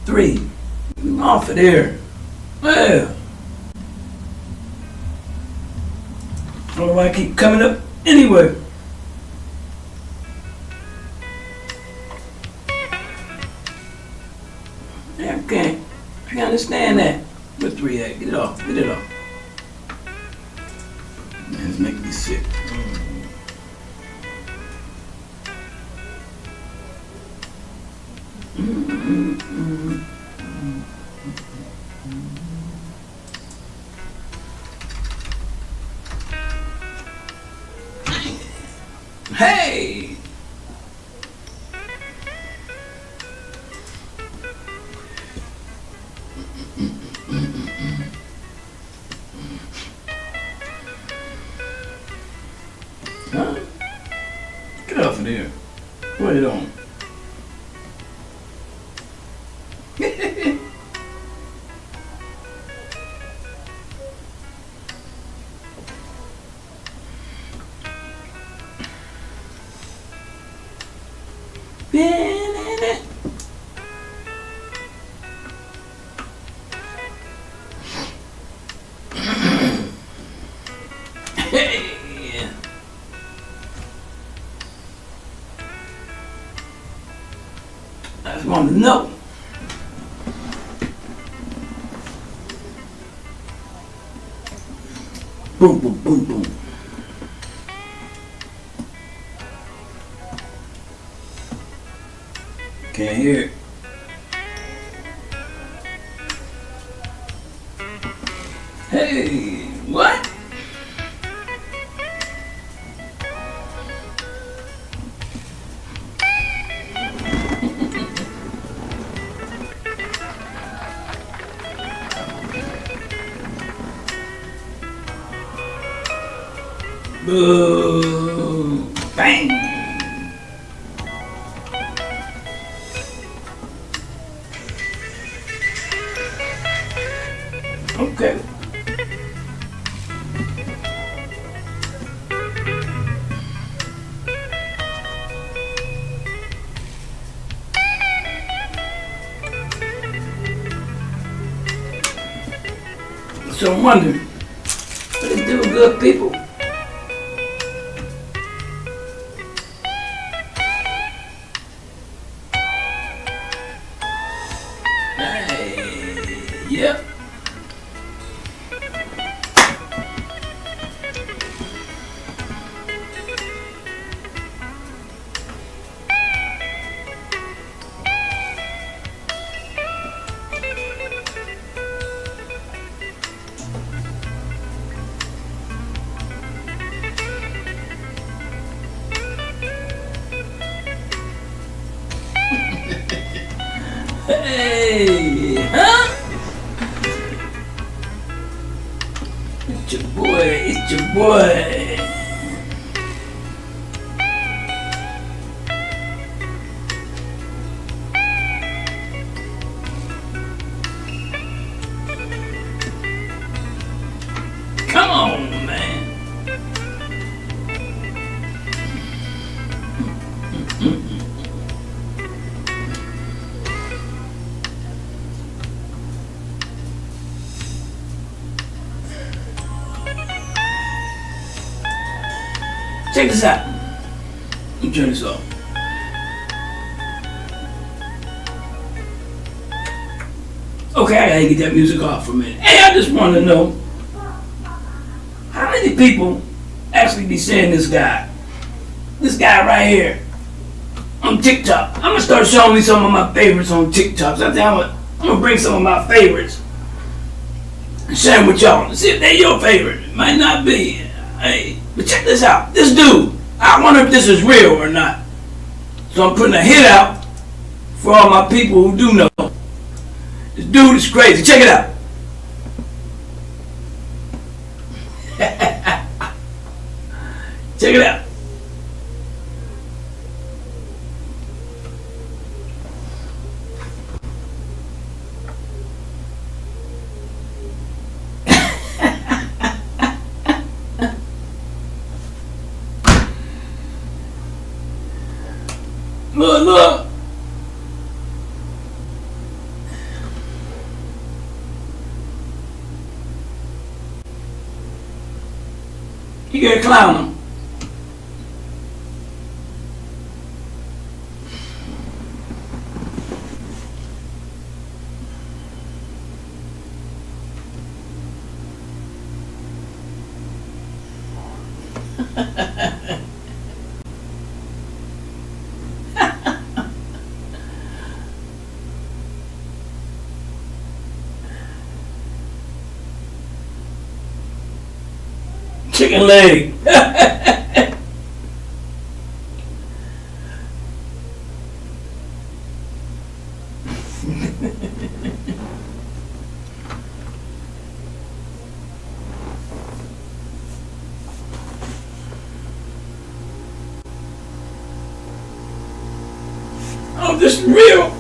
3. Off of there. Well, I don't know why I keep coming up anyway. Yeah, I can't understand that. Where 3 at? Get it off. Get it off. Man, it's making me sick. Hey! Huh? Get off of there. Put it on. Hey. I just want to know. Boom, boom, boom, boom. Can't hear it. Hey, what? Boom. Bang. Okay. So I'm wondering, what they do, good people? Hey, yep. Hey, huh? It's your boy, it's your boy. Come on, man. Check this out. Let me turn this off. Okay, I gotta get that music off for a minute. Hey, I just want to know, how many people actually be seeing this guy right here on TikTok? I'm gonna start showing me some of my favorites on TikTok. So I think I'm gonna bring some of my favorites and share them with y'all. See if they're your favorite. It might not be. Hey, but check this out. This dude, I wonder if this is real or not. So I'm putting a hit out for all my people who do know. This dude is crazy. Check it out. Check it out. Look, look. here clowning. Chicken leg. Oh, this is real.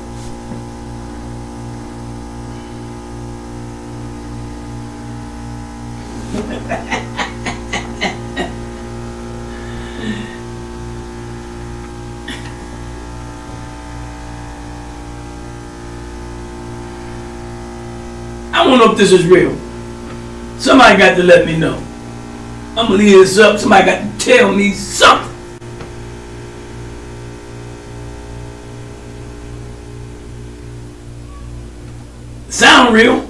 I don't know if this is real. Somebody got to let me know. I'm gonna leave this up. Somebody got to tell me something. Sound real?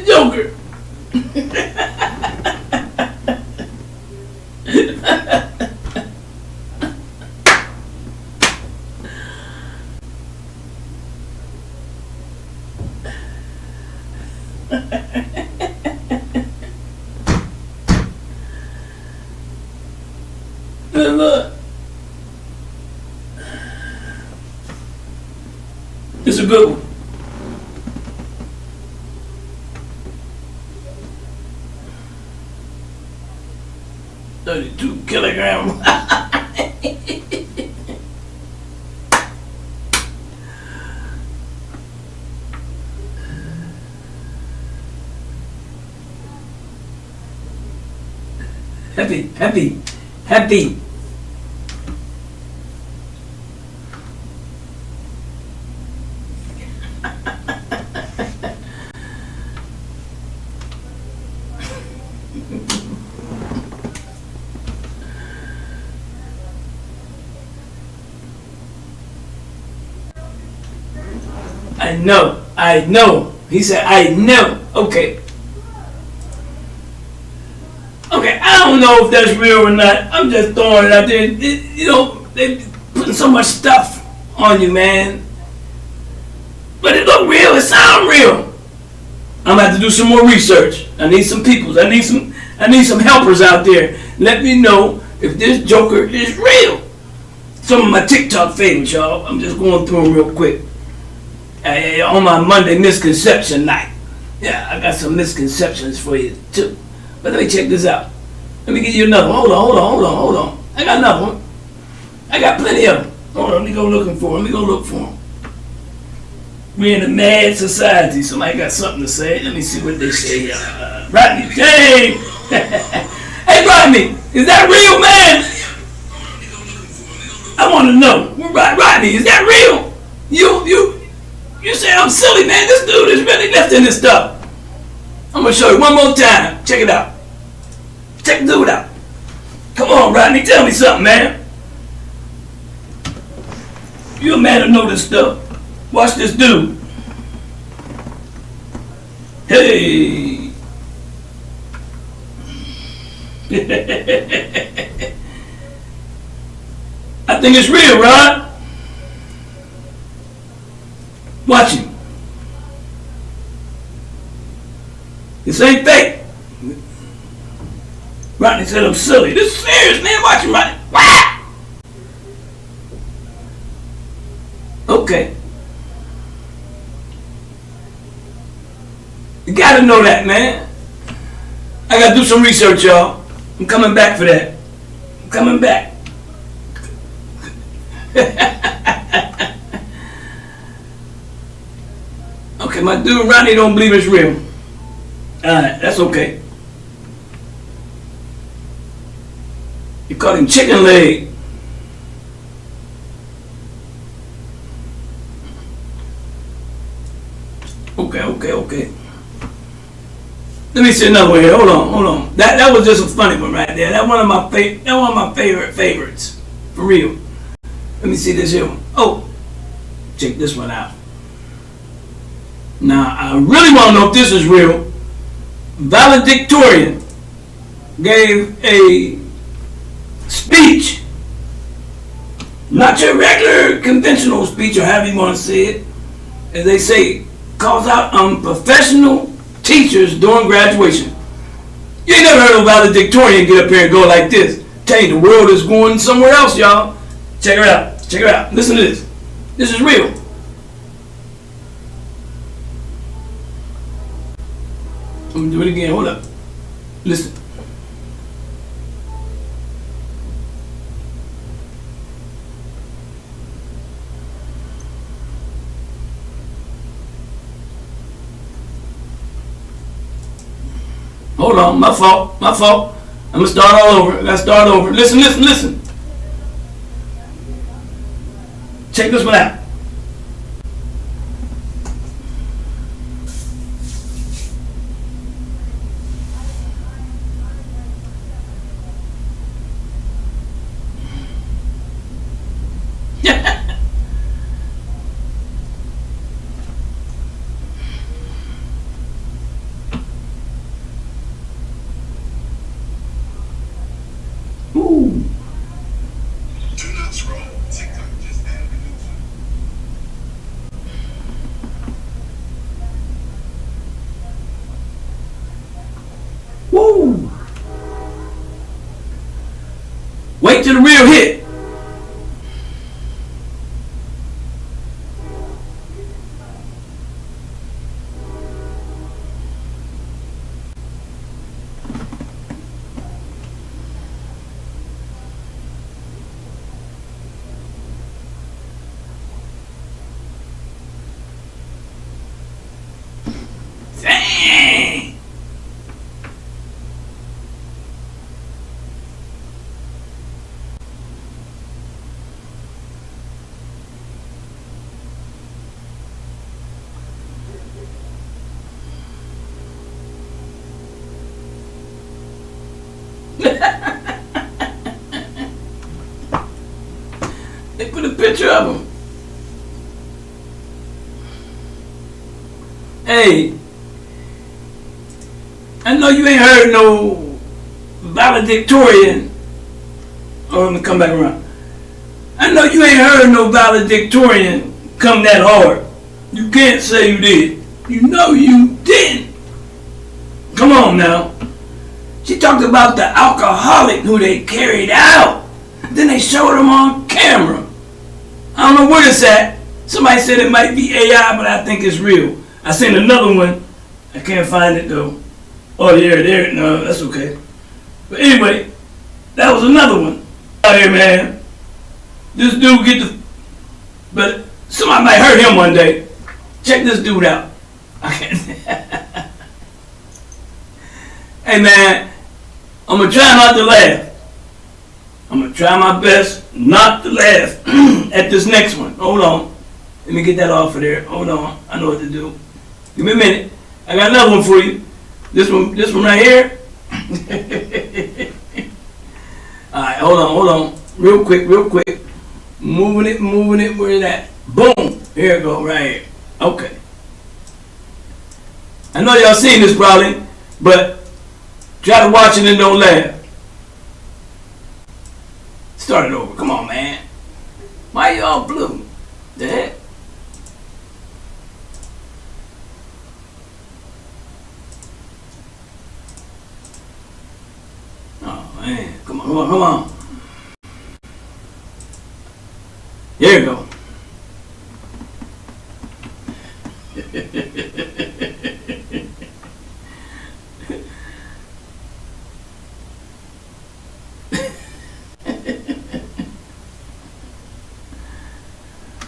Joker. Look. It's a good one. 32 kilograms. Happy. I know. He said, I know. Okay, I don't know if that's real or not. I'm just throwing it out there. They putting so much stuff on you, man. But it look real. It sound real. I'm gonna have to do some more research. I need some people. I need some helpers out there. Let me know if this Joker is real. Some of my TikTok favorites, y'all. I'm just going through them real quick. On my Monday misconception night. Yeah, I got some misconceptions for you too. But let me check this out. Let me give you another one. Hold on. I got another one. I got plenty of them. Hold on, let me go look for them. We're in a mad society. Somebody got something to say. Let me see what they say. Rodney, hey! Hey, Rodney, is that real, man? I want to know. Rodney, is that real? You say I'm silly, man. This dude is really lifting this stuff. I'm going to show you one more time. Check it out. Check the dude out. Come on, Rodney, tell me something, man. You a man who know this stuff. Watch this dude. Hey. I think it's real, Rod. Watch him. This ain't fake. Rodney said I'm silly. This is serious, man. Watch him, Rodney. Wah! Okay. You gotta know that, man. I gotta do some research, y'all. I'm coming back for that. I'm coming back. Okay, my dude Ronnie don't believe it's real. Alright, that's okay. You call him chicken leg. Okay. Let me see another one here. Hold on. That was just a funny one right there. That one of my favorites. For real. Let me see this here one. Oh, check this one out. Now I really want to know if this is real. Valedictorian gave a speech, not your regular conventional speech or however you want to say it, as they say, calls out unprofessional teachers during graduation. You ain't never heard of a valedictorian get up here and go like this. Tell you the world is going somewhere else, y'all. Check her out. Listen to this. This is real. I'm gonna do it again. Hold up. Listen. Hold on, my fault. I'm gonna start all over. I gotta start over. Listen. Check this one out. Ooh. Do not scroll. TikTok just added a new fun. Woo! Wait till the real hit. Dang! They put a picture of him. Hey, I know you ain't heard no valedictorian. Oh, let me come back around. I know you ain't heard no valedictorian come that hard. You can't say you did. You know you didn't. Come on now. She talked about the alcoholic who they carried out. Then they showed him on camera. I don't know where it's at. Somebody said it might be AI, but I think it's real. I seen another one. I can't find it though. Oh, there. No, that's okay. But anyway, that was another one. Out here, man. This dude get the... But somebody might hurt him one day. Check this dude out. Hey, man. I'm going to try not to laugh. I'm going to try my best not to laugh at this next one. Hold on. Let me get that off of there. Hold on. I know what to do. Give me a minute. I got another one for you. This one right here. Alright, hold on. Real quick. Moving it. Where is that? Boom. Here it go, right here. Okay. I know y'all seen this probably, but try to watch it and don't laugh. Start it over. Come on, man. Why y'all blue? The heck? Oh, man. Come on. Here you go.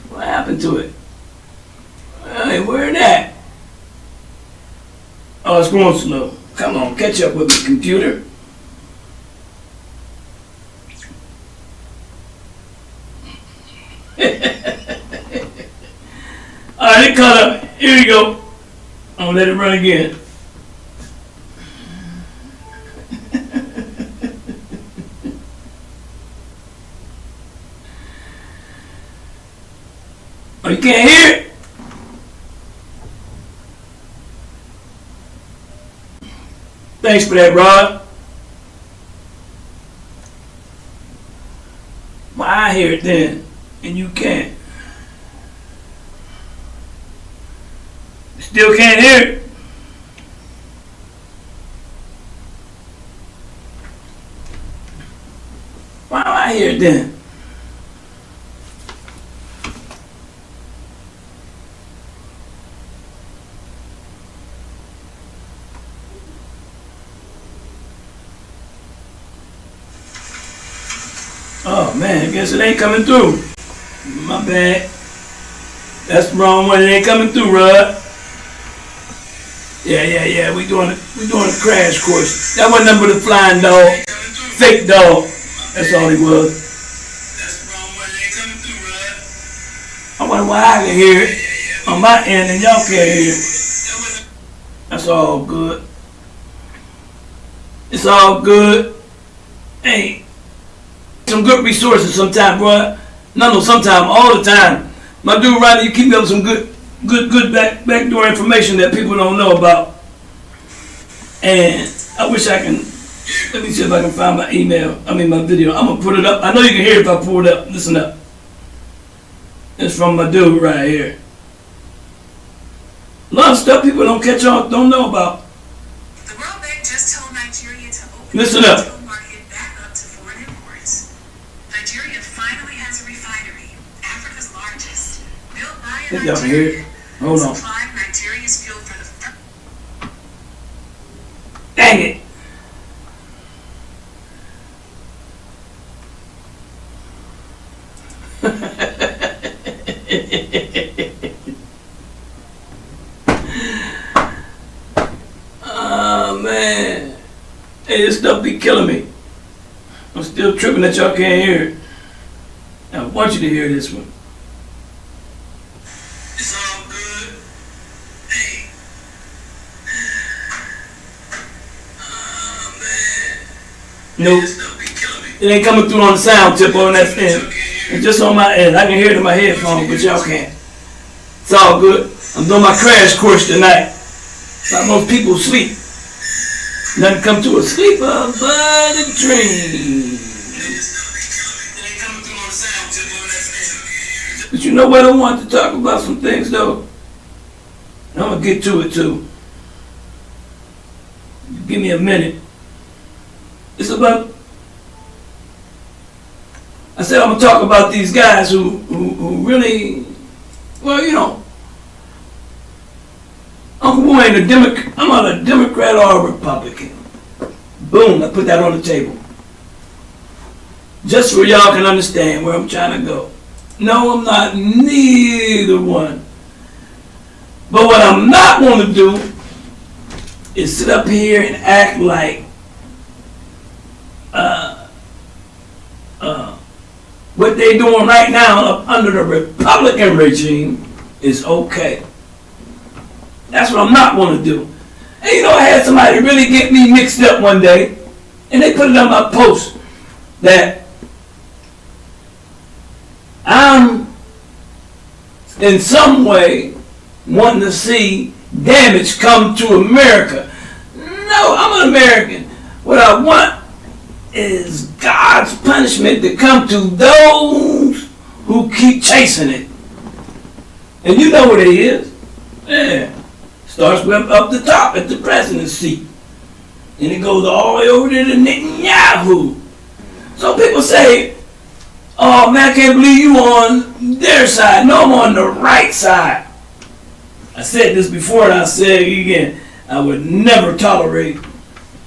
What happened to it? Hey, where that? going slow. Come on, catch up with me, computer. Alright, it caught up. Here we go. I'm gonna let it run again. Oh, you can't hear it? Thanks for that, Rod. Well, I hear it then, and you can't. Still can't hear it. Why do I hear it then? Oh man, I guess it ain't coming through. My bad. That's the wrong one. It ain't coming through, Rod. Yeah. We doing a crash course. That wasn't nothing but a flying dog, fake dog. That's all he was. That's the wrong one. It ain't coming through, Rod. I wonder why I can hear it on my end and y'all can't hear it. That's all good. It's all good. Hey. Some good resources sometime, bro. No, sometime, all the time. My dude, Rodney, you keep me up with some good backdoor information that people don't know about. And I wish I can. Let me see if I can find my email. My video. I'm gonna put it up. I know you can hear it if I pull it up. Listen up. It's from my dude right here. A lot of stuff people don't catch on, don't know about. The World Bank just told Nigeria to open Listen up. the market back up to foreign imports. Nigeria finally has a refinery, Africa's largest, built by a Think y'all can hear it. Hold on. supplying Nigeria's fuel for the first. Dang it. Oh man. Hey, this stuff be killing me. I'm still tripping that y'all can't hear it. I want you to hear this one. It's all good. Hey. Oh man. Nope. This stuff be killing me. It ain't coming through on the sound tip on that end. It's just on my end. I can hear it in my headphones, but y'all can't. It's all good. I'm doing my crash course tonight. Like most people sleep. Nothing come to a sleeper but a dream. But you know what? I want to talk about some things though. I'm gonna get to it too. Give me a minute. It's about. I said I'm gonna talk about these guys who really, well, you know. Uncle Woo ain't a Democrat. I'm not a Democrat or a Republican. Boom, I put that on the table. Just so y'all can understand where I'm trying to go. No, I'm not neither one. But what I'm not going to do is sit up here and act like what they doing right now up under the Republican regime is okay. That's what I'm not going to do. And you know, I had somebody really get me mixed up one day, and they put it on my post that I'm in some way wanting to see damage come to America. No, I'm an American. What I want is God's punishment to come to those who keep chasing it. And you know what it is. Yeah. Starts up the top at the president's seat. And it goes all the way over to the Netanyahu. So people say, oh man, I can't believe you on their side. No, I'm on the right side. I said this before and I'll say it again. I would never tolerate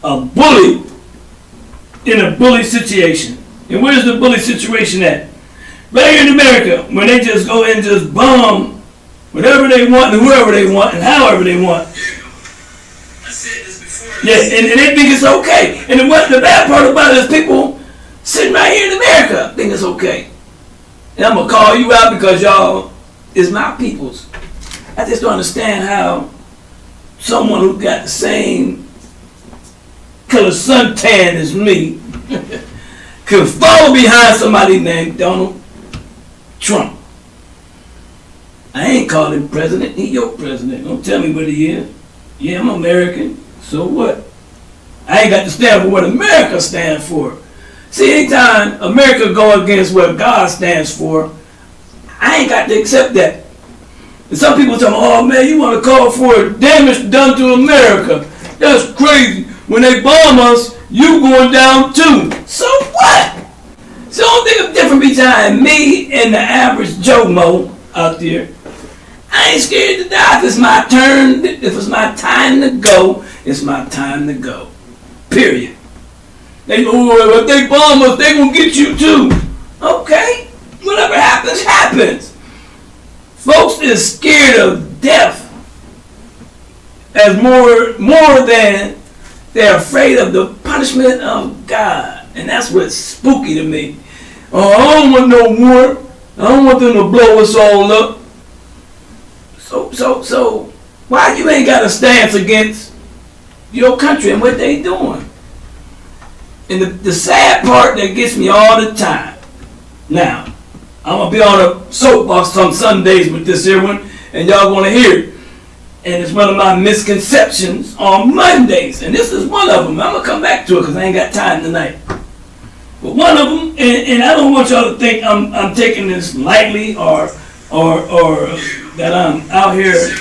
a bully in a bully situation. And where's the bully situation at? Right here in America, when they just go and just bomb whatever they want and whoever they want and however they want. I said Yeah, and they think it's okay. And the bad part about it is people sitting right here in America think it's okay. And I'm going to call you out because y'all is my peoples. I just don't understand how someone who got the same color suntan as me could follow behind somebody named Donald Trump. I ain't calling him president, he your president. Don't tell me what he is. Yeah, I'm American, so what? I ain't got to stand for what America stands for. See, anytime America go against what God stands for, I ain't got to accept that. And some people tell me, oh man, you want to call for damage done to America. That's crazy. When they bomb us, you going down too. So what? So don't think of different between me and the average Joe Mo out there. I ain't scared to die. If it's my turn, if it's my time to go, it's my time to go. Period. They go, oh, if they bomb us, they gonna get you too. Okay, whatever happens, happens. Folks is scared of death as more than they're afraid of the punishment of God. And that's what's spooky to me. Oh, I don't want no war. I don't want them to blow us all up. So why you ain't got a stance against your country and what they doing? And the sad part that gets me all the time. Now, I'm gonna be on a soapbox on Sundays with this here one, and y'all gonna hear it. And it's one of my misconceptions on Mondays, and this is one of them. I'm gonna come back to it because I ain't got time tonight. But one of them, and I don't want y'all to think I'm taking this lightly or that I'm out here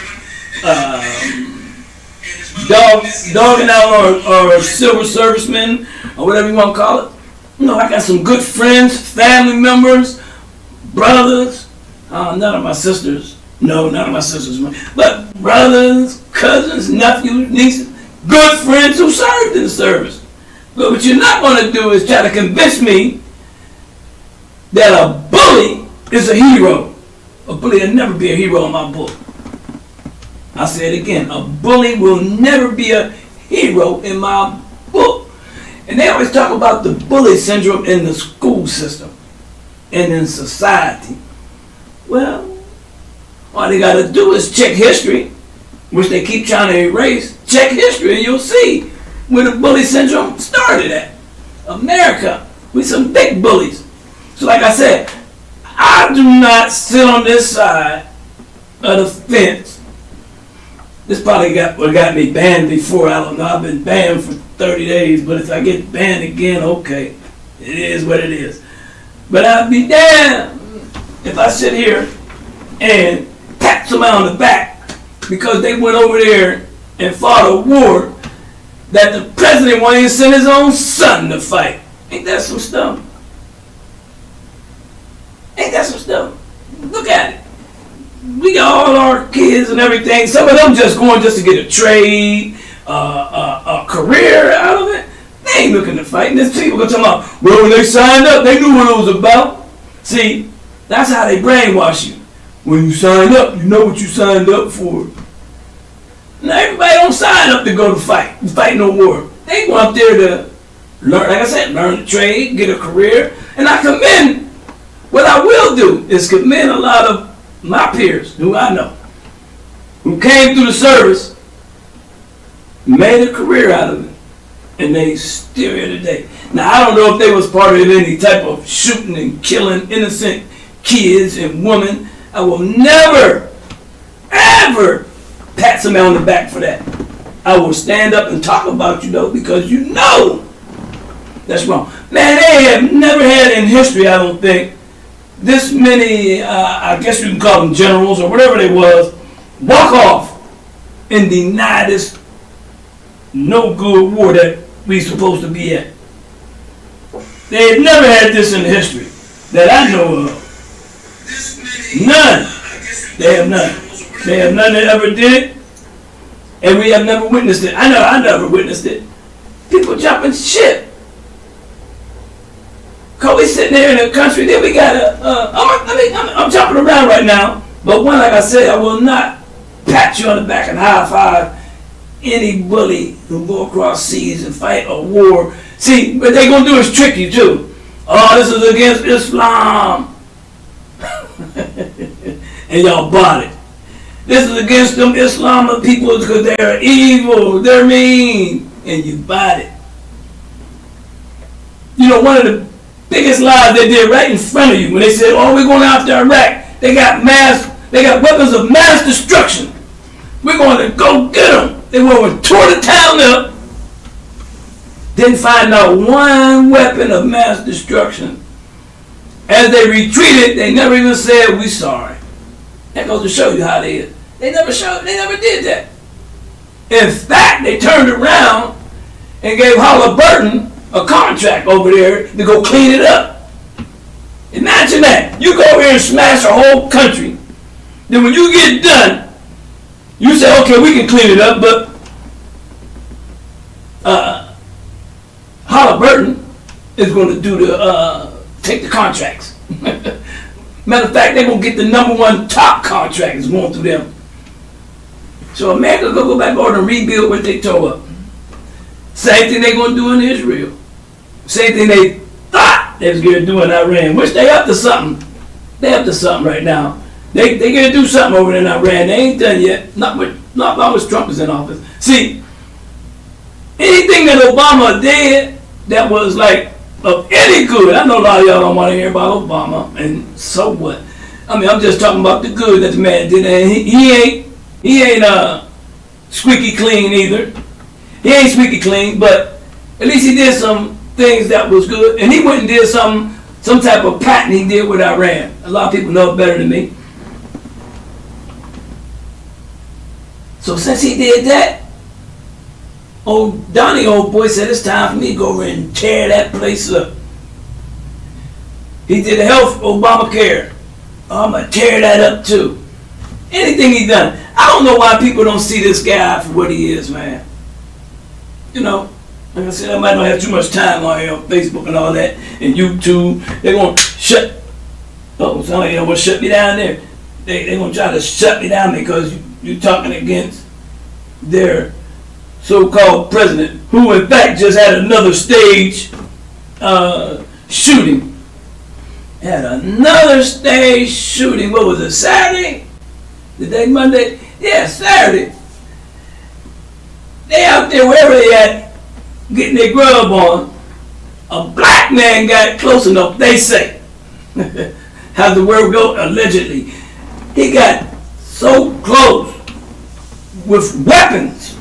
dogging out or civil servicemen or whatever you want to call it. No, I got some good friends, family members, brothers. None of my sisters. No, none of my sisters. But brothers, cousins, nephews, nieces, good friends who served in the service. But what you're not going to do is try to convince me that a bully is a hero. A bully will never be a hero in my book. I say it again. A bully will never be a hero in my book. And they always talk about the bully syndrome in the school system and in society. Well, all they got to do is check history, which they keep trying to erase. Check history and you'll see where the bully syndrome started at. America, we some big bullies. So like I said, I do not sit on this side of the fence. This probably got me banned before. I don't know. I've been banned for 30 days, but if I get banned again, okay. It is what it is. But I'd be damned if I sit here and pat somebody on the back because they went over there and fought a war that the president wanted to send his own son to fight. Ain't that some stuff? Ain't that some stuff? Look at it. We got all our kids and everything. Some of them just going just to get a trade, a career out of it. They ain't looking to fight. And there's people going to talk about, well, when they signed up, they knew what it was about. See, that's how they brainwash you. When you sign up, you know what you signed up for. Now, everybody don't sign up to go to fight no war. They go up there to learn, like I said, learn the trade, get a career. And I commend, what I will do is commend a lot of my peers, who I know, who came through the service, made a career out of it, and they still here today. Now, I don't know if they was part of any type of shooting and killing innocent kids and women. I will never, ever pat somebody on the back for that. I will stand up and talk about you, though, because you know that's wrong. Man, they have never had in history, I don't think, this many, I guess you can call them generals or whatever they was, walk off and deny this no good war that we supposed to be at. They have never had this in history that I know of. None. They have none. They have none that ever did it, and we have never witnessed it. I know I never witnessed it. People jumping ship. Cause we sitting there in a country, then we got I'm jumping around right now, but one, like I said, I will not pat you on the back and high five any bully who go across seas and fight a war. See, what they gonna do is trick you too. Oh, this is against Islam. And y'all bought it. This is against them Islamic people because they're evil, they're mean, and you bought it. You know, one of the biggest lies they did right in front of you when they said, oh, we're going after Iraq. They got weapons of mass destruction. We're going to go get them. They went and tore the town up. Didn't find out one weapon of mass destruction. As they retreated, they never even said, we sorry. That goes to show you how they is. They never did that. In fact, they turned around and gave Halliburton a contract over there to go clean it up. Imagine that. You go over here and smash a whole country. Then when you get done, you say, okay, we can clean it up, but Halliburton is going to do take the contracts. Matter of fact, they're going to get the #1 top contractors going through them. So America going to go back over and rebuild what they tore up. Same thing they're going to do in Israel. Same thing they thought they was going to do in Iran, which they up to something. They up to something right now. They going to do something over there in Iran. They ain't done yet. Not long as Trump is in office. See, anything that Obama did that was like of any good, I know a lot of y'all don't want to hear about Obama, and so what? I mean, I'm just talking about the good that the man did, and he ain't squeaky clean either. He ain't squeaky clean, but at least he did some things that was good, and he went and did some type of patent he did with Iran. A lot of people know it better than me. So since he did that, Donnie, old boy, said it's time for me to go over and tear that place up. He did the health Obamacare. I'm going to tear that up too. Anything he done. I don't know why people don't see this guy for what he is, man. You know, like I said, I might not have too much time on here on Facebook and all that, and YouTube. They're going to shut, somebody will shut me down there. They're going to try to shut me down because you're talking against their so-called president, who in fact just had another stage shooting. Had another stage shooting. What was it, Saturday? The day Monday? Yeah, Saturday. They out there wherever they at, getting their grub on. A black man got close enough, they say. How's the word go? Allegedly. He got so close with weapons.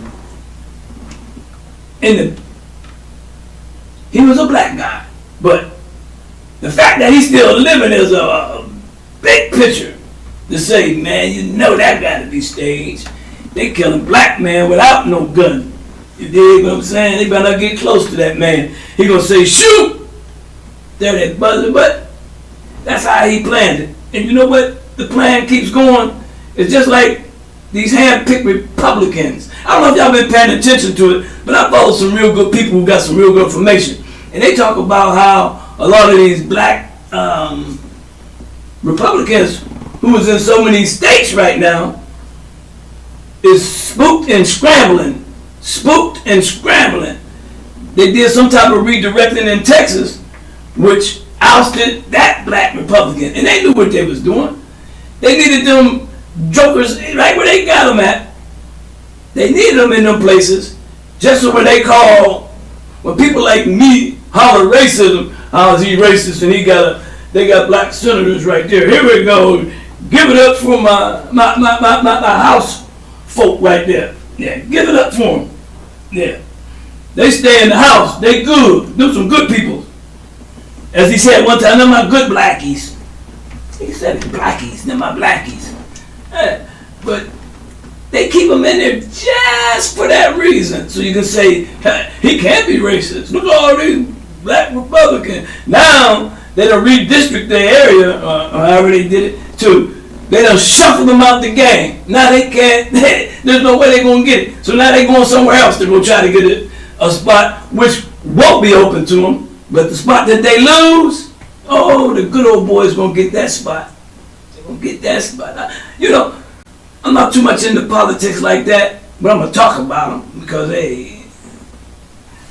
He was a black guy, but the fact that he's still living is a big picture to say, man, you know that got to be staged. They killing black man without no gun. You dig what I'm saying? They better not get close to that man. He gonna say, shoot! There that buzzer, but that's how he planned it. And you know what? The plan keeps going. It's just like these hand-picked Republicans. I don't know if y'all been paying attention to it, but I follow some real good people who got some real good information. And they talk about how a lot of these black Republicans who is in so many states right now is spooked and scrambling. Spooked and scrambling. They did some type of redirecting in Texas, which ousted that black Republican. And they knew what they was doing. They needed them jokers right where they got them at. They needed them in them places just so when they call, when people like me holler racism, how is he racist and they got black senators right there. Here we go. Give it up for my house folk right there. Yeah, give it up for them. Yeah. They stay in the house. They good. Them some good people. As he said one time, they're my good blackies. He said blackies. They're my blackies. But they keep them in there just for that reason. So you can say, he can't be racist. Look at all these black Republicans. Now, they done redistrict their area, or however they did it, they done shuffle them out the game. Now they can't, there's no way they're going to get it. So now they're going somewhere else to go try to get a spot which won't be open to them. But the spot that they lose, the good old boys going to get that spot. They're going to get that spot. You know, I'm not too much into politics like that, but I'm going to talk about them because hey,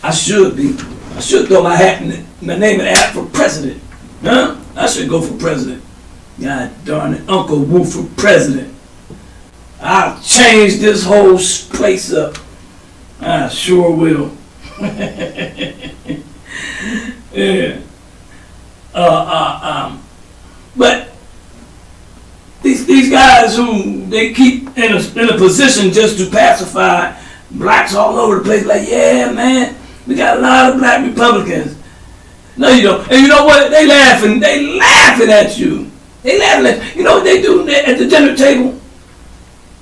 I should throw my hat in my name in the hat for president. Huh? I should go for president. God darn it, Unk Woo for president. I'll change this whole place up. I sure will. Yeah. But these guys who they keep in a position just to pacify blacks all over the place, like, yeah, man, we got a lot of black Republicans. No, you don't. And you know what? They laughing at you. They laughing at you. You know what they do at the dinner table?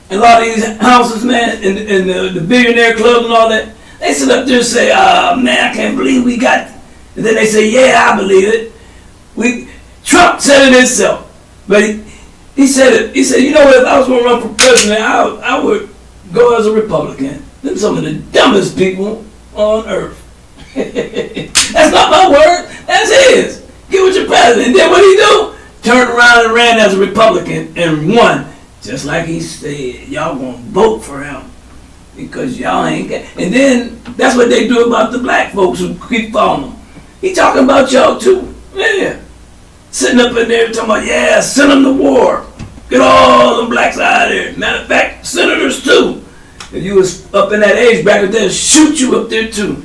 In a lot of these houses, man, in the billionaire clubs and all that, they sit up there and say, man, I can't believe we got, and then they say, yeah, I believe it. Trump said it himself. But he said it. He said, you know what, if I was going to run for president, I would go as a Republican. Them some of the dumbest people on earth. That's not my word. That's his. Get with your president. And then what he do? Turned around and ran as a Republican and won. Just like he said, y'all gonna vote for him because y'all ain't got. And then that's what they do about the black folks who keep following him. He talking about y'all too. Yeah. Sitting up in there talking about, yeah, send them to war. Get all them blacks out of there. Matter of fact, senators too. If you was up in that age bracket, they'll shoot you up there too.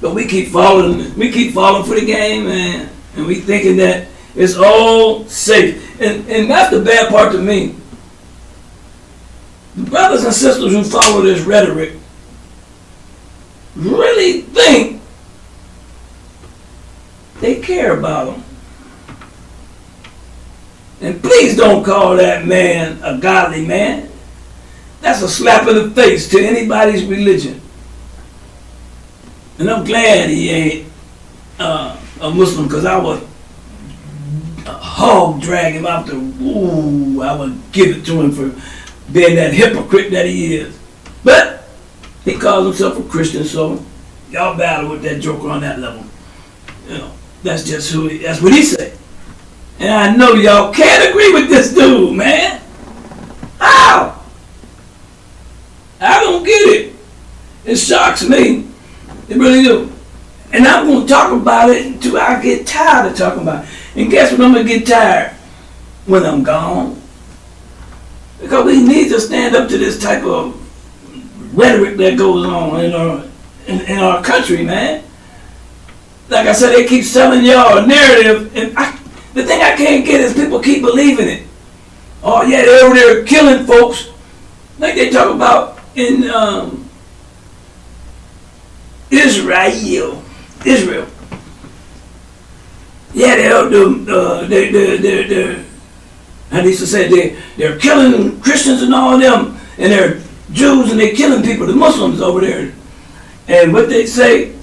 But we keep falling for the game, man. And we thinking that it's all safe. And that's the bad part to me. The brothers and sisters who follow this rhetoric really think they care about them. And please don't call that man a godly man. That's a slap in the face to anybody's religion. And I'm glad he ain't a Muslim, because I would hog drag him out the, I would give it to him for being that hypocrite that he is. But he calls himself a Christian, so y'all battle with that joker on that level. You know, that's just that's what he said. And I know y'all can't agree with this dude, man. How? I don't get it. It shocks me. It really do. And I'm going to talk about it until I get tired of talking about it. And guess what? I'm going to get tired when I'm gone. Because we need to stand up to this type of rhetoric that goes on in our country, man. Like I said, they keep selling y'all a narrative, and the thing I can't get is people keep believing it. Oh yeah, they're over there killing folks, like they talk about in Israel. Yeah, they're how they used to say, they're killing Christians and all of them, and they're Jews and they're killing people, the Muslims over there. And what they say,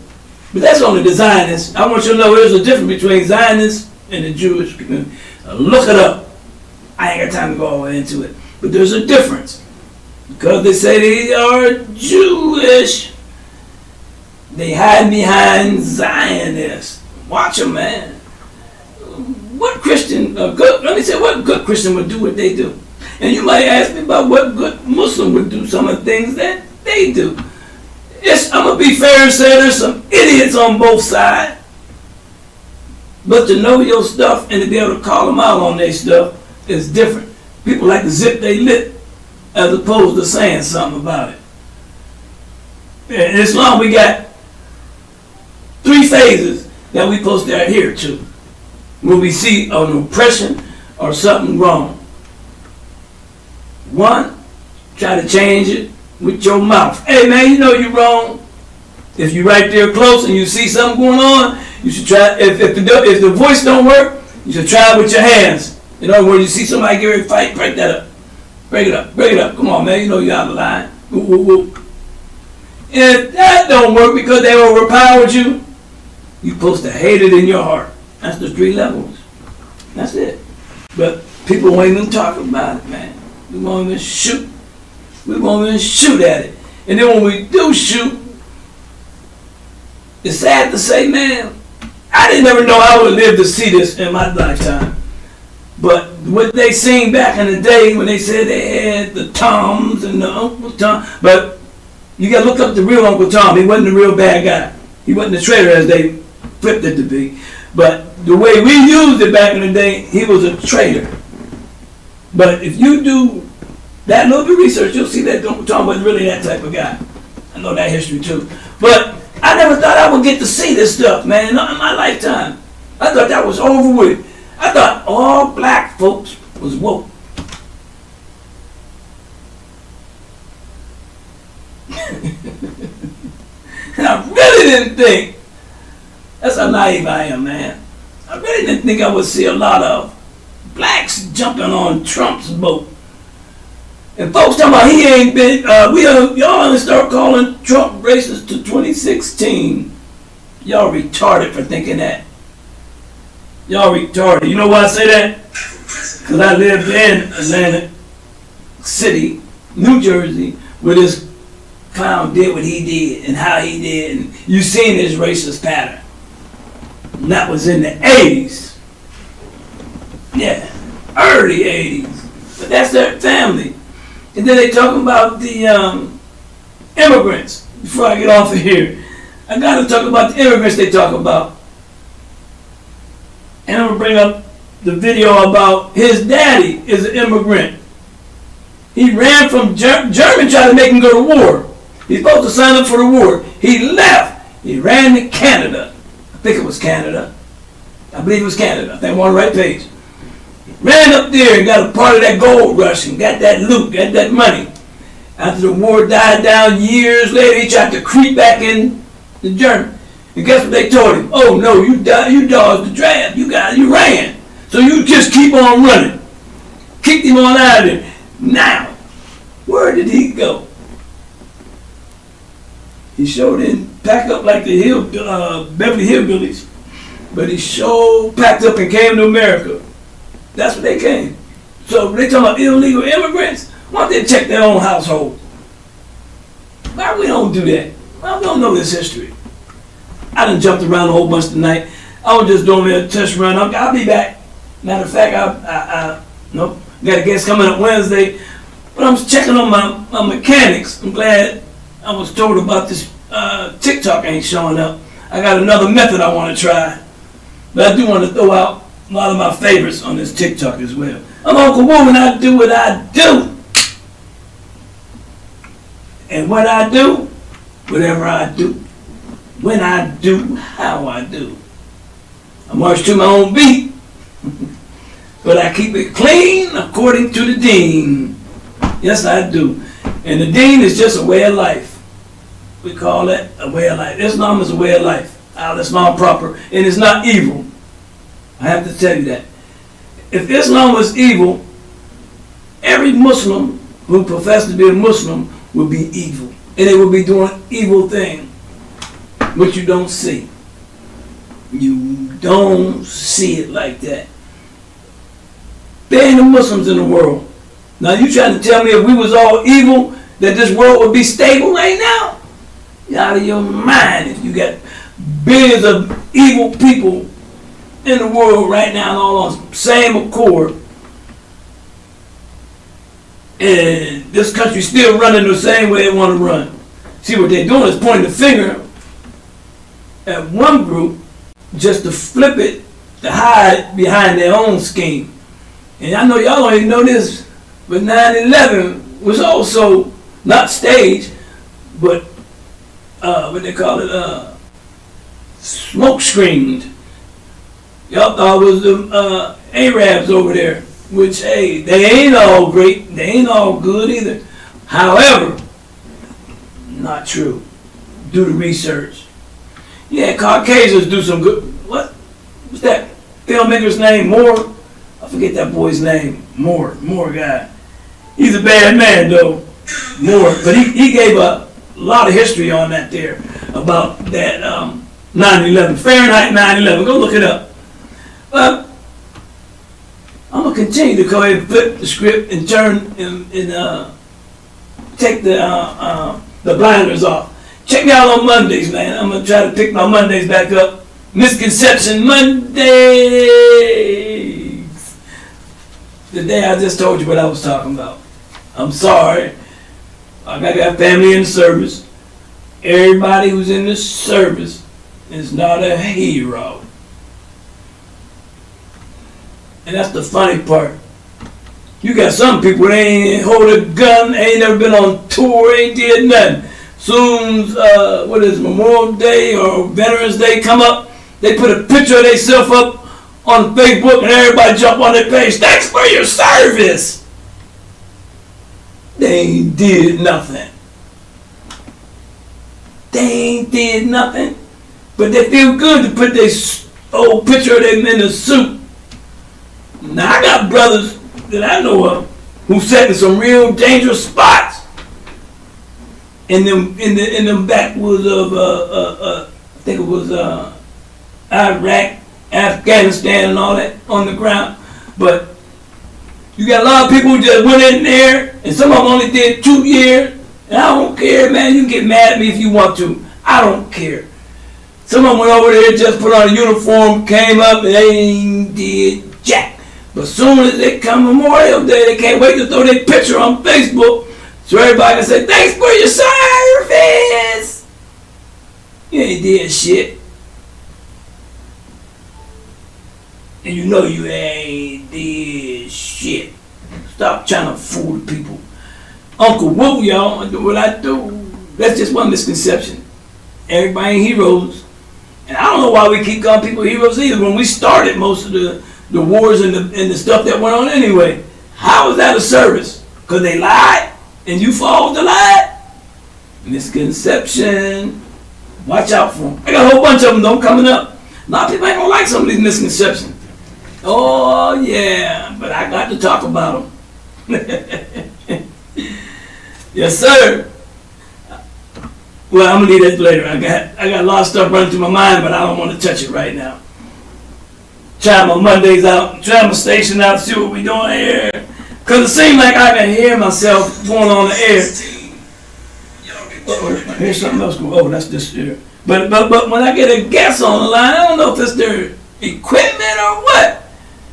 but that's only the Zionists. I want you to know there's a difference between Zionists and the Jewish people. Look it up. I ain't got time to go all the way into it. But there's a difference. Because they say they are Jewish, they hide behind Zionists. Watch them, man. What Christian, what good Christian would do what they do? And you might ask me about what good Muslim would do some of the things that they do. I'm going to be fair and say there's some idiots on both sides. But to know your stuff and to be able to call them out on their stuff is different. People like to zip their lip as opposed to saying something about it. In Islam, we got 3 phases that we're supposed to adhere to when we see an oppression or something wrong. 1, try to change it with your mouth. Hey man, you know you're wrong. If you're right there close and you see something going on, you should try. If the voice don't work, you should try it with your hands. In other words, you see somebody get ready to fight, break that up. Break it up. Come on, man. You know you're out of line. Woo, woo, woo. If that don't work because they overpowered you, you're supposed to hate it in your heart. That's the 3 levels. That's it. But people won't even talk about it, man. We won't even shoot. We won't even shoot at it. And then when we do shoot, it's sad to say, man, I didn't ever know I would live to see this in my lifetime. But what they seen back in the day when they said they had the Toms and the Uncle Tom, but You got to look up the real Uncle Tom. He wasn't the real bad guy. He wasn't the traitor as they flipped it to be. But the way we used it back in the day, he was a traitor. But if you do that little bit of research, you'll see that Uncle Tom wasn't really that type of guy. I know that history too. But I never thought I would get to see this stuff, man, in my lifetime. I thought that was over with. I thought all black folks was woke. And I really didn't think, that's how naive I am, man. I really didn't think I would see a lot of blacks jumping on Trump's boat. And folks talking about he ain't been, y'all only start calling Trump racist to 2016. Y'all retarded for thinking that. Y'all retarded. You know why I say that? Because I lived in Atlantic City, New Jersey, where this clown did what he did and how he did. And you seen his racist pattern. And that was in the 80s. Yeah, early 80s. But that's their family. And then they talking about the immigrants. Before I get off of here, I gotta talk about the immigrants they talk about. And I'm gonna bring up the video about his daddy is an immigrant. He ran from Germany, tried to make him go to war. He's supposed to sign up for the war. He left. He ran to Canada. I think it was Canada. I believe it was Canada. I think I'm on the right page. Ran up there and got a part of that gold rush and got that loot, got that money. After the war died down years later, he tried to creep back in to Germany. And guess what they told him? Oh no, you dodged the draft. You ran. So you just keep on running. Kicked him on out of there. Now, where did he go? He sure didn't pack up like the Beverly Hillbillies, but he sure packed up and came to America. That's what they came. So they talking about illegal immigrants. Why don't they check their own household? Why we don't do that? Why we don't know this history? I done jumped around a whole bunch tonight. I was just doing a test run. I'll be back. Matter of fact, nope. Got a guest coming up Wednesday. But I'm checking on my mechanics. I'm glad I was told about this TikTok ain't showing up. I got another method I want to try. But I do want to throw out a lot of my favorites on this TikTok as well. I'm Uncle Woo and I do what I do. And what I do, whatever I do, when I do, how I do. I march to my own beat, but I keep it clean according to the Dean. Yes, I do. And the Dean is just a way of life. We call it a way of life. Islam is a way of life. Al-Islam proper. And it's not evil. I have to tell you that. If Islam was evil, every Muslim who professed to be a Muslim would be evil. And they would be doing evil things, which you don't see. You don't see it like that. There ain't no Muslims in the world. Now you trying to tell me if we was all evil, that this world would be stable right now? You're out of your mind if you got billions of evil people in the world right now, all on the same accord, and this country still running the same way they want to run. See, what they're doing is pointing the finger at one group just to flip it, to hide behind their own scheme. And I know y'all don't even know this, but 9/11 was also not staged, but what they call it, smoke screened. Y'all thought it was the Arabs over there, which, hey, they ain't all great, they ain't all good either. However, not true. Do the research. Yeah, Caucasians do some good. What's that filmmaker's name? Moore? I forget that boy's name. Moore guy. He's a bad man though, Moore. But he gave a lot of history on that there about that 9/11, Fahrenheit 9/11. Go look it up. I'm gonna continue to go ahead and flip the script and turn and take the blinders off. Check me out on Mondays, man. I'm gonna try to pick my Mondays back up. Misconception Mondays. The day I just told you what I was talking about. I'm sorry. I got family in the service. Everybody who's in the service is not a hero. And that's the funny part. You got some people, they ain't hold a gun, ain't never been on tour, ain't did nothing. Soon, Memorial Day or Veterans Day come up, they put a picture of themselves up on Facebook and everybody jump on their page. Thanks for your service. They ain't did nothing. They ain't did nothing. But they feel good to put their old picture of them in a suit. Now I got brothers that I know of who sat in some real dangerous spots in them backwoods of I think it was Iraq, Afghanistan, and all that on the ground. But you got a lot of people who just went in there, and some of them only did 2 years. And I don't care, man. You can get mad at me if you want to. I don't care. Some of them went over there, just put on a uniform, came up, and they ain't did jack. But soon as they come Memorial Day, they can't wait to throw their picture on Facebook so everybody can say, thanks for your service. You ain't did shit. And you know you ain't did shit. Stop trying to fool the people. Unk Woo, y'all, I do what I do. That's just one misconception. Everybody ain't heroes. And I don't know why we keep calling people heroes either when we started most of the wars and the stuff that went on anyway. How is that a service? Because they lied and you followed the lie? Misconception. Watch out for them. I got a whole bunch of them though coming up. A lot of people ain't gonna like some of these misconceptions. Oh yeah, but I got to talk about them. Yes sir. Well, I'm gonna leave that later. I got a lot of stuff running through my mind, but I don't want to touch it right now. Try my Mondays out, try my station out, see what we doing here. Cause it seems like I can hear myself going on the air. I hear something else go. Oh, that's this here. But when I get a guest on the line, I don't know if it's their equipment or what.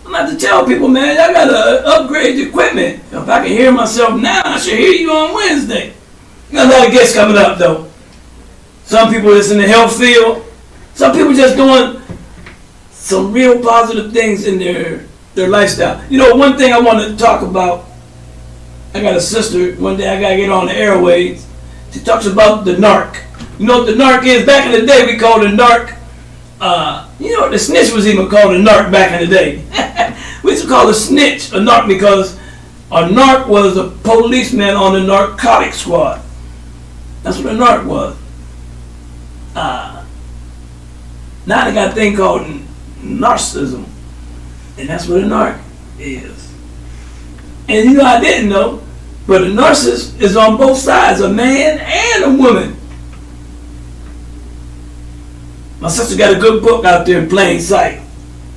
I'm about to tell people, man, y'all gotta upgrade the equipment. If I can hear myself now, I should hear you on Wednesday. Got a lot of guests coming up though. Some people that's in the health field. Some people just doing some real positive things in their lifestyle. You know, one thing I want to talk about, I got a sister, one day I got to get on the airwaves. She talks about the narc. You know what the narc is? Back in the day, we called it narc. You know, the snitch was even called a narc back in the day. We used to call a snitch a narc because a narc was a policeman on the narcotic squad. That's what a narc was. Now they got a thing called narcissism, and that's what a narc is. And you know, I didn't know, but a narcissist is on both sides, a man and a woman. My sister got a good book out there in Plain Sight.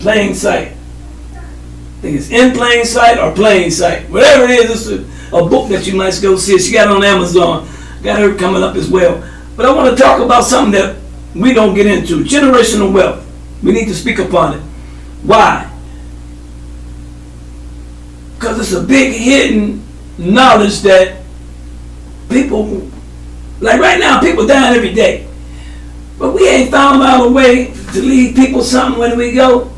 Plain Sight. I think it's In Plain Sight or Plain Sight. Whatever it is, it's a book that you might go see. She got it on Amazon. Got her coming up as well. But I want to talk about something that we don't get into. Generational wealth. We need to speak upon it. Why? Because it's a big hidden knowledge that people, like right now, people dying every day. But we ain't found out a way to leave people something when we go.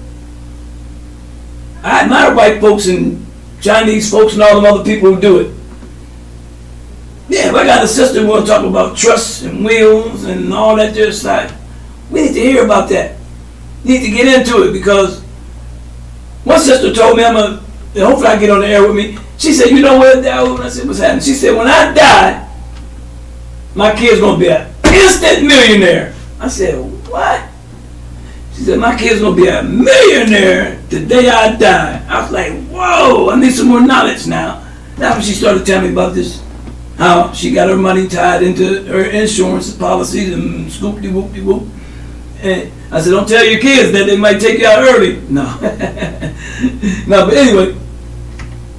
I admire white folks and Chinese folks and all them other people who do it. Yeah, if I got a sister who want to talk about trusts and wills and all that just stuff, we need to hear about that. Need to get into it because one sister told me, hopefully I get on the air with me. She said, you know what, Dawood? I said, what's happening? She said, when I die, my kid's going to be an instant millionaire. I said, what? She said, my kid's going to be a millionaire the day I die. I was like, whoa, I need some more knowledge now. That's when she started telling me about this, how she got her money tied into her insurance policies and scoop-de-whoop-de-whoop. And I said, don't tell your kids that they might take you out early. No. No, but anyway,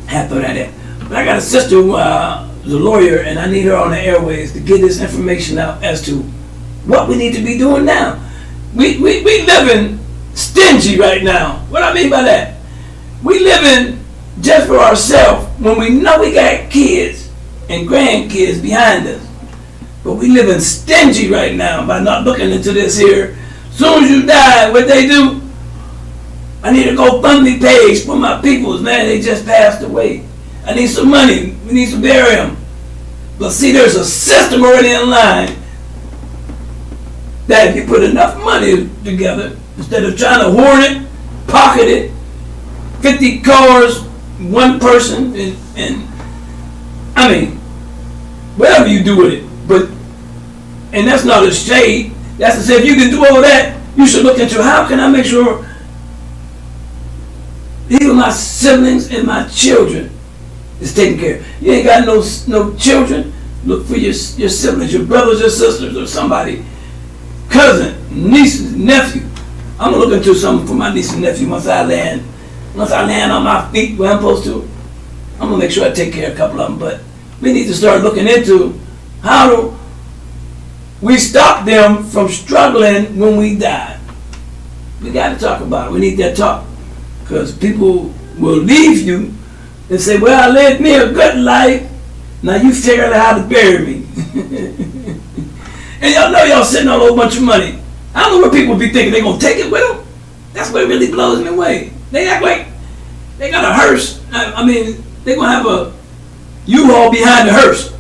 I had to throw that in. But I got a sister who is a lawyer, and I need her on the airways to get this information out as to what we need to be doing now. We living stingy right now. What I mean by that? We living just for ourselves when we know we got kids and grandkids behind us. But we living stingy right now by not looking into this here. Soon as you die, what they do? I need a GoFundMe page for my peoples, man. They just passed away. I need some money. We need to bury them. But see, there's a system already in line that if you put enough money together, instead of trying to hoard it, pocket it, 50 cars, one person, and I mean, whatever you do with it. But, and that's not a shade. That's to say, if you can do all that, you should look into how can I make sure even my siblings and my children is taken care of. You ain't got no children, look for your siblings, your brothers or sisters or somebody, cousin, nieces, nephew. I'm gonna look into something for my niece and nephew once I land on my feet where I'm supposed to. I'm gonna make sure I take care of a couple of them, but we need to start looking into how do we stop them from struggling when we die. We got to talk about it. We need that talk, because people will leave you and say, well, I lived me a good life, now you figure out how to bury me. And y'all know y'all sitting on a whole bunch of money. I don't know what people be thinking, they gonna take it with them. That's what really blows me away. They act like they got a hearse. I mean, they gonna have a U-Haul behind the hearse,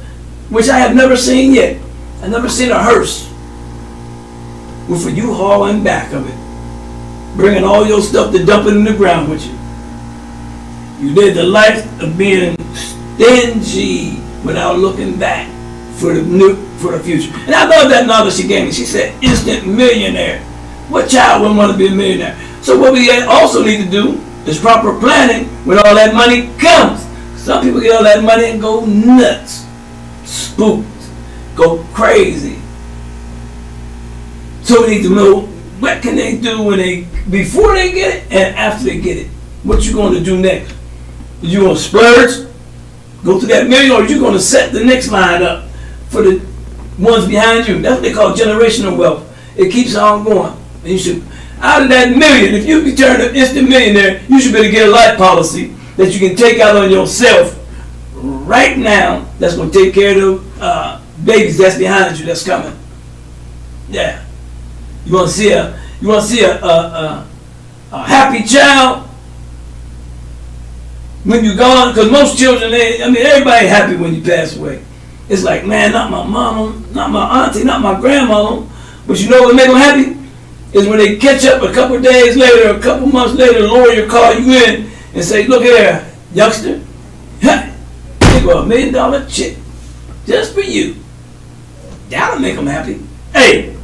which I have never seen yet. I've never seen a hearse with a U-Haul in back of it, bringing all your stuff to dump it in the ground with you. You live the life of being stingy without looking back for the future. And I love that knowledge she gave me. She said, instant millionaire. What child wouldn't want to be a millionaire? So what we also need to do is proper planning when all that money comes. Some people get all that money and go nuts, spooked, go crazy. So we need to know what can they do before they get it and after they get it. What you going to do next? Are you going to splurge, go to that million, or are you going to set the next line up for the ones behind you? That's what they call generational wealth. It keeps on going. And you should, out of that million, if you can turn an instant millionaire, you should be able to get a life policy that you can take out on yourself right now. That's going to take care of the babies that's behind you, that's coming. Yeah. You want to see a happy child when you're gone? Because most children, everybody happy when you pass away. It's like, man, not my mama, not my auntie, not my grandmama. But you know what make them happy? Is when they catch up a couple days later, a couple months later, the lawyer call you in and say, look here, youngster, here go $1 million check just for you. That'll make them happy. Hey,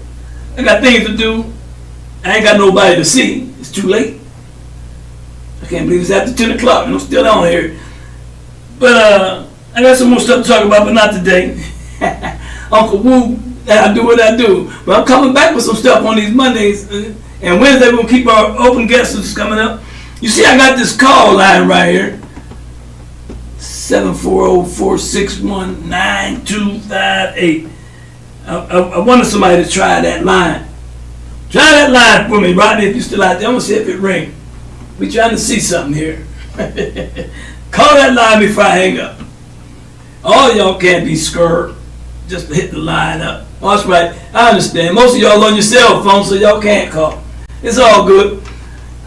I got things to do. I ain't got nobody to see. It's too late. I can't believe it's after 10 o'clock and I'm still on here. But I got some more stuff to talk about, but not today. Uncle Woo, I do what I do. But I'm coming back with some stuff on these Mondays. And Wednesday we'll keep our open guest list coming up. You see, I got this call line right here. 740-461-9258. I wanted somebody to try that line. Try that line for me, Rodney, if you're still out there. I'm going to see if it rings. We trying to see something here. Call that line before I hang up. All y'all can't be scared just to hit the line up. Oh, that's right. I understand. Most of y'all on your cell phone, so y'all can't call. It's all good.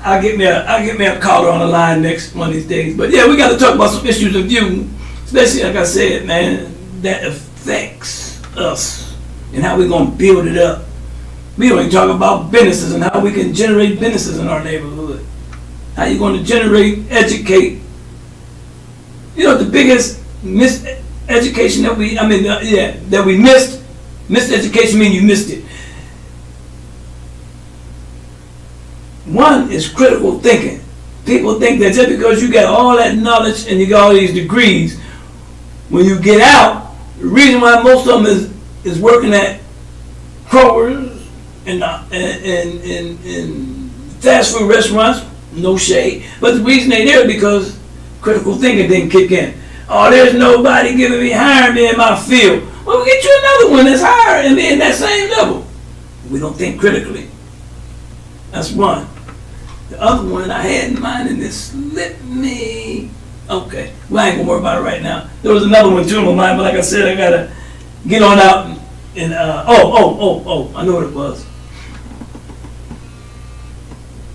I'll get me a caller on the line next one of these days. But yeah, we got to talk about some issues of you, especially like I said, man, that affects us and how we're gonna build it up. We don't even talk about businesses and how we can generate businesses in our neighborhood. How you going to educate? You know, the biggest miseducation that we missed. Miseducation means you missed it. One is critical thinking. People think that just because you got all that knowledge and you got all these degrees, when you get out, the reason why most of them is working at Kroger's and fast food restaurants, no shade, but the reason they there is because critical thinking didn't kick in. Oh, there's nobody giving me hiring me in my field. Well, we'll get you another one that's higher and in that same level. We don't think critically. That's one. The other one I had in mind, and it slipped me. Okay, well, I ain't gonna worry about it right now. There was another one too in my mind, but like I said, I gotta get on out and And I know what it was.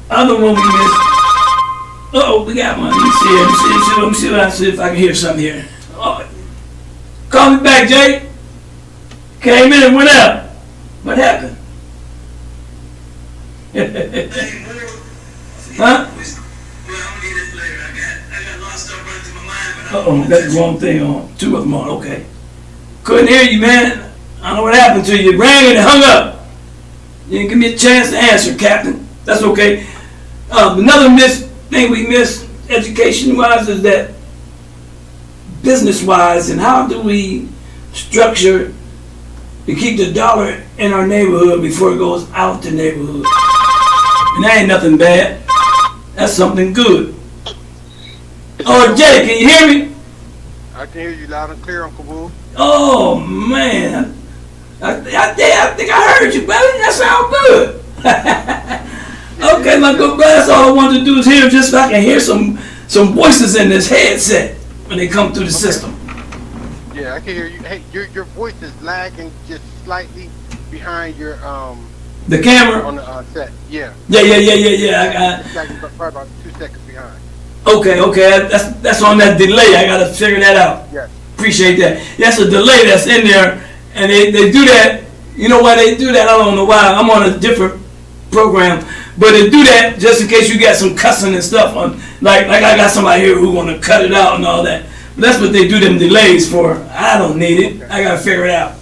Other one we missed. We got one. Let me see if I can hear something here. Oh, call me back, Jay. Came in and went out. What happened? Huh? Well, I'm gonna get it later. I got a lot of stuff running through my mind, but Got the wrong thing on. Two of them on. Okay. Couldn't hear you, man. I don't know what happened to you. You rang and hung up. You didn't give me a chance to answer, Captain. That's okay. Another thing we missed, education-wise, is that business-wise, and how do we structure to keep the dollar in our neighborhood before it goes out the neighborhood? And that ain't nothing bad. That's something good. Oh, Jay, can you hear me? I can hear you loud and clear, Uncle Woo. Oh, man. I think I heard you, brother. That sounds good. Okay, my good brother. That's all I wanted to do is hear, just so I can hear some voices in this headset when they come through the system. Yeah, I can hear you. Hey, your voice is lagging just slightly behind your The camera? on the set. Yeah. Yeah. It's lagging probably about 2 seconds behind. Okay. That's on that delay. I gotta figure that out. Yes. Appreciate that. That's a delay that's in there, and they do that. You know why they do that? I don't know why. I'm on a different program, but they do that just in case you got some cussing and stuff on. Like I got somebody here who want to cut it out and all that. But that's what they do them delays for. I don't need it. I gotta figure it out.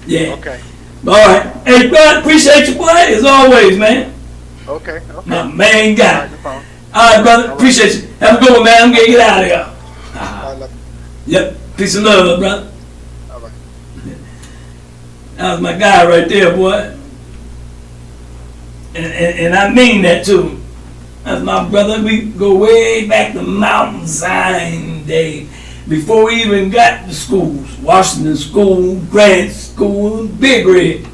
Yeah. Okay. All right. Hey, bud, appreciate you, boy, as always, man. Okay. My main guy. All right, no problem. All right, brother. Appreciate you. Have a good one, man. I'm gonna get out of here. I love you. Yep. Peace and love, brother. All right. That was my guy right there, boy. And I mean that too. That's my brother. We go way back to Mountain Zion Day, before we even got to schools. Washington School, Grant School, and Big Red.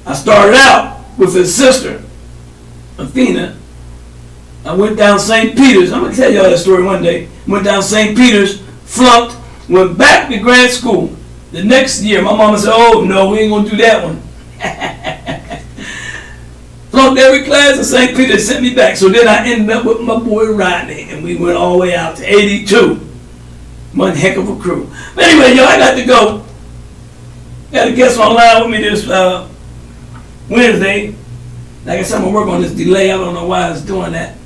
I started out with his sister, Athena. I went down St. Peter's. I'm gonna tell y'all that story one day. Went down St. Peter's, flunked, went back to Grant School. The next year, my mama said, "Oh no, we ain't gonna do that one." Flunked every class in St. Peter, sent me back. So then I ended up with my boy Rodney, and we went all the way out to 82. One heck of a crew. But anyway, y'all, I got to go. Got a guest online with me this Wednesday. Like I said, I'm going to work on this delay. I don't know why it's doing that.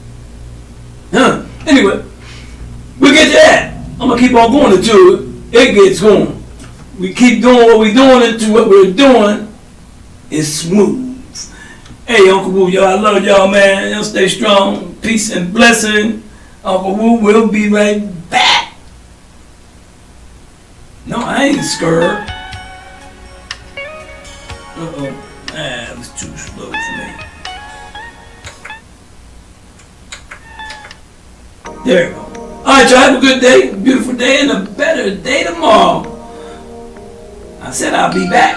Anyway, we'll get to that. I'm going to keep on going until it gets going. We keep doing what we're doing until what we're doing is smooth. Hey, Uncle Woo, y'all, I love y'all, man. Y'all stay strong. Peace and blessing. Uncle Woo will be right back. No, I ain't scared. Uh-oh. That was too slow for me. There we go. All right, y'all, have a good day, beautiful day, and a better day tomorrow. I said I'll be back.